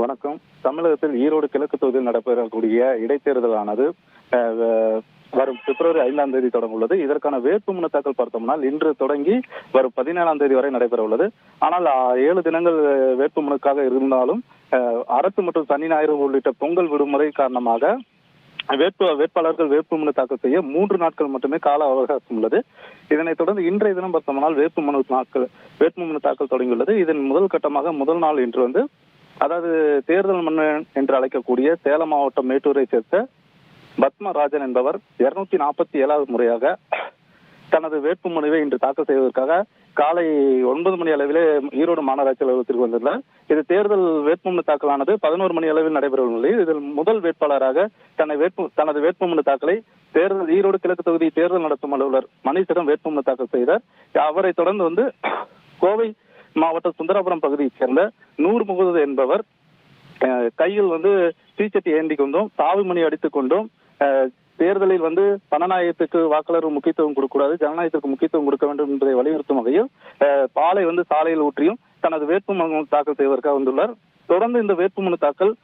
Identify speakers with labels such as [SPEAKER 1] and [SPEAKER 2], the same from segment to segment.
[SPEAKER 1] வணக்கம். தமிழகத்தில் ஈரோடு கிழக்கு தொகுதியில் நடைபெறக்கூடிய இடைத்தேர்தலானது வரும் பிப்ரவரி 5ஆம் தேதி தொடங்க உள்ளது. இதற்கான வேட்புமனு தாக்கல் பார்த்தோம்னால் இன்று தொடங்கி வரும் 17ஆம் தேதி வரை நடைபெற உள்ளது. ஆனால் 7 தினங்கள் வேட்புமனுக்காக இருந்தாலும் அரசு மற்றும் சனி ஞாயிறு உள்ளிட்ட பொங்கல் விடுமுறை காரணமாக வேட்பாளர்கள் வேட்புமனு தாக்கல் செய்ய 3 நாட்கள் மட்டுமே கால அவகாசம் உள்ளது. இதனைத் தொடர்ந்து இன்றைய தினம் பார்த்தோம்னால் வேட்புமனு தாக்கல் தொடங்கியுள்ளது. இதன் முதல் கட்டமாக முதல் நாள் இன்று அதாவது தேர்தல் மன்னன் என்று அழைக்கக்கூடிய சேலம் மாவட்டம் மேட்டூரை சேர்ந்த பத்மராஜன் என்பவர் 247வது முறையாக தனது வேட்புமனுவை இன்று தாக்கல் செய்வதற்காக காலை 9 மணி அளவிலே ஈரோடு மாநகராட்சி அலுவலகத்திற்கு வந்துள்ளார். இது தேர்தல் வேட்புமனு தாக்கலானது 11 மணி அளவில் நடைபெற உள்ளது. இதில் முதல் வேட்பாளராக தனது வேட்புமனு தாக்கலை ஈரோடு கிழக்கு தொகுதி தேர்தல் நடத்தும் அலுவலர் மணிசிடம் வேட்புமனு தாக்கல் செய்தார். அவரை தொடர்ந்து கோவை மாவட்டம் சுந்தராபுரம் பகுதியைச் சேர்ந்த நூர் முகமது என்பவர் கையில் தீச்சட்டி ஏந்தி கொண்டும் சாவுமணி அடித்துக் கொண்டும் தேர்தலில் ஜனநாயகத்துக்கு வாக்காளர் முக்கியத்துவம் கொடுக்கக்கூடாது, ஜனநாயகத்திற்கு முக்கியத்துவம் கொடுக்க வேண்டும் என்பதை வலியுறுத்தும் வகையில் பாலை சாலையில் ஊற்றியும் தனது வேட்புமனு தாக்கல் செய்வதற்காக வந்துள்ளார். தொடர்ந்து இந்த வேட்புமனு தாக்கல்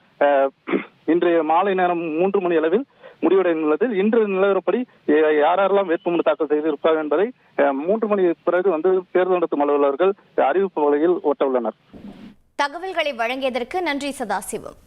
[SPEAKER 1] இன்றைய மாலை நேரம் 3 மணி அளவில் முடிவடைந்துள்ளது. இன்று நிலவரப்படி யாரெல்லாம் வேட்புமனு தாக்கல் செய்திருப்பார்கள் என்பதை 3 மணி பிறகு தேர்தல் நடத்தும் அலுவலர்கள் அறிவிப்பு வகையில் ஓட்ட உள்ளனர்.
[SPEAKER 2] தகவல்களை வழங்கியதற்கு நன்றி சதாசிவம்.